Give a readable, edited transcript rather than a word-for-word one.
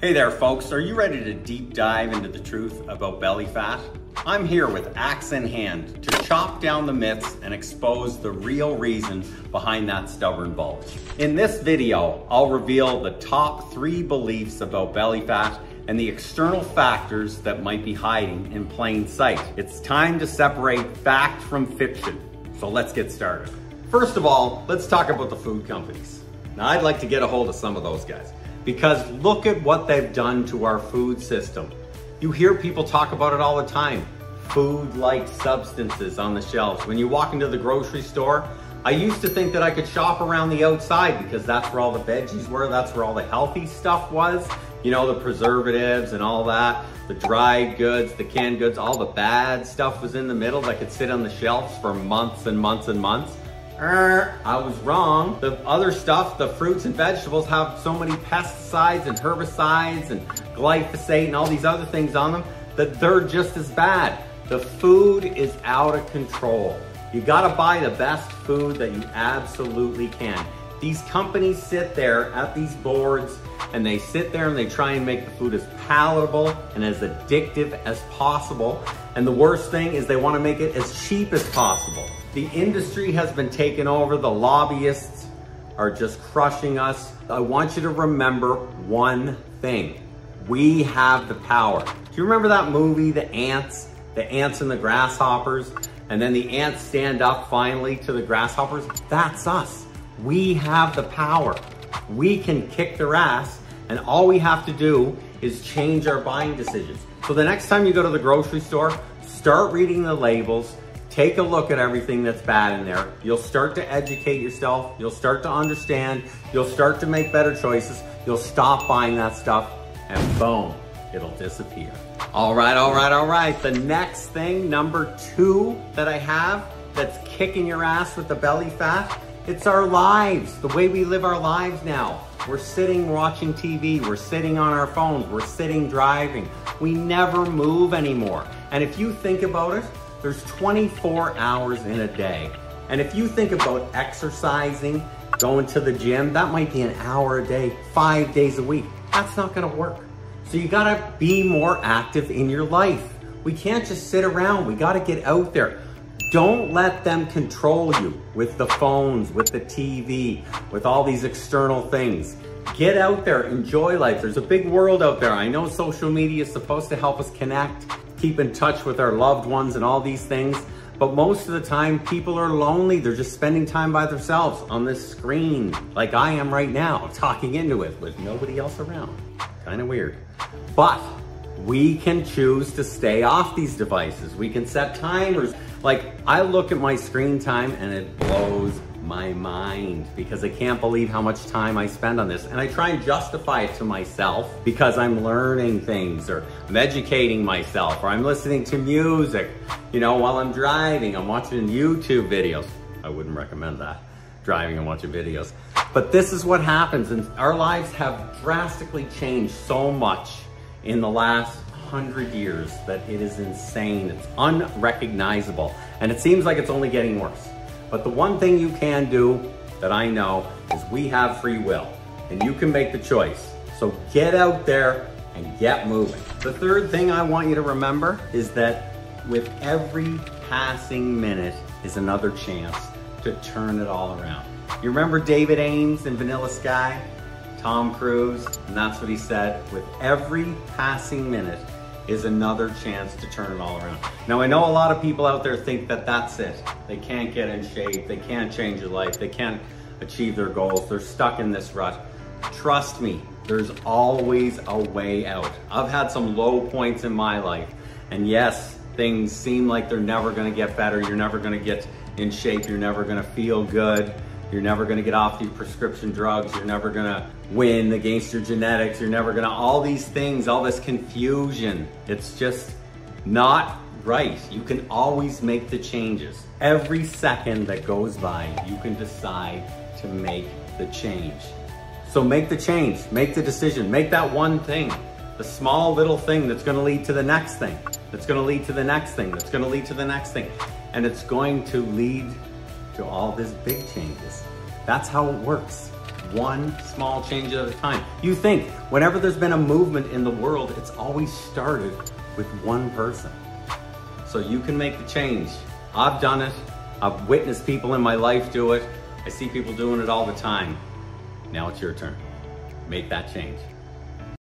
Hey there folks, are you ready to deep dive into the truth about belly fat? I'm here with axe in hand to chop down the myths and expose the real reason behind that stubborn bulge. In this video, I'll reveal the top 3 beliefs about belly fat and the external factors that might be hiding in plain sight. It's time to separate fact from fiction. So let's get started. First of all, let's talk about the food companies. Now I'd like to get a hold of some of those guys, because look at what they've done to our food system. You hear people talk about it all the time. Food-like substances on the shelves. When you walk into the grocery store, I used to think that I could shop around the outside because that's where all the veggies were, that's where all the healthy stuff was. You know, the preservatives and all that, the dried goods, the canned goods, all the bad stuff was in the middle that could sit on the shelves for months and months and months. I was wrong. The other stuff, the fruits and vegetables, have so many pesticides and herbicides and glyphosate and all these other things on them that they're just as bad. The food is out of control. You gotta buy the best food that you absolutely can. These companies sit there at these boards and they sit there and they try and make the food as palatable and as addictive as possible. And the worst thing is they want to make it as cheap as possible. The industry has been taken over. The lobbyists are just crushing us. I want you to remember one thing. We have the power. Do you remember that movie, The Ants? The ants and the grasshoppers? And then the ants stand up finally to the grasshoppers? That's us. We have the power. We can kick their ass, and all we have to do is change our buying decisions. So the next time you go to the grocery store, start reading the labels, take a look at everything that's bad in there. You'll start to educate yourself. You'll start to understand. You'll start to make better choices. You'll stop buying that stuff, and boom, it'll disappear. All right. The next thing, number 2 that I have that's kicking your ass with the belly fat, it's our lives, the way we live our lives now. We're sitting watching TV, we're sitting on our phones, we're sitting driving. We never move anymore. And if you think about it, there's 24 hours in a day. And if you think about exercising, going to the gym, that might be an hour a day, 5 days a week. That's not gonna work. So you gotta be more active in your life. We can't just sit around, we gotta get out there. Don't let them control you with the phones, with the TV, with all these external things. Get out there, enjoy life. There's a big world out there. I know social media is supposed to help us connect, keep in touch with our loved ones and all these things, but most of the time people are lonely. They're just spending time by themselves on this screen, like I am right now, talking into it with nobody else around. Kind of weird. But we can choose to stay off these devices. We can set timers. Like, I look at my screen time and it blows my mind because I can't believe how much time I spend on this. And I try and justify it to myself because I'm learning things, or I'm educating myself, or I'm listening to music. You know, while I'm driving, I'm watching YouTube videos. I wouldn't recommend that, driving and watching videos. But this is what happens, and our lives have drastically changed so much in the last 100 years that it is insane. It's unrecognizable, and it seems like it's only getting worse. But the one thing you can do that I know is we have free will, and you can make the choice. So get out there and get moving. The third thing I want you to remember is that with every passing minute is another chance to turn it all around. You remember David Ames in Vanilla Sky? Tom Cruise, and that's what he said. With every passing minute is another chance to turn it all around. Now, I know a lot of people out there think that that's it. They can't get in shape, they can't change their life, they can't achieve their goals, they're stuck in this rut. Trust me, there's always a way out. I've had some low points in my life, and yes, things seem like they're never gonna get better, you're never gonna get in shape, you're never gonna feel good, you're never gonna get off these prescription drugs, you're never gonna win against your genetics, you're never gonna, all these things, all this confusion, it's just not right. You can always make the changes. Every second that goes by, you can decide to make the change. So make the change, make the decision, make that one thing, the small little thing that's gonna lead to the next thing, that's gonna lead to the next thing, that's gonna lead to the next thing. And it's going to lead to all these big changes. That's how it works. one small change at a time. You think, whenever there's been a movement in the world, it's always started with one person. So you can make the change. I've done it. I've witnessed people in my life do it. I see people doing it all the time. Now it's your turn. Make that change.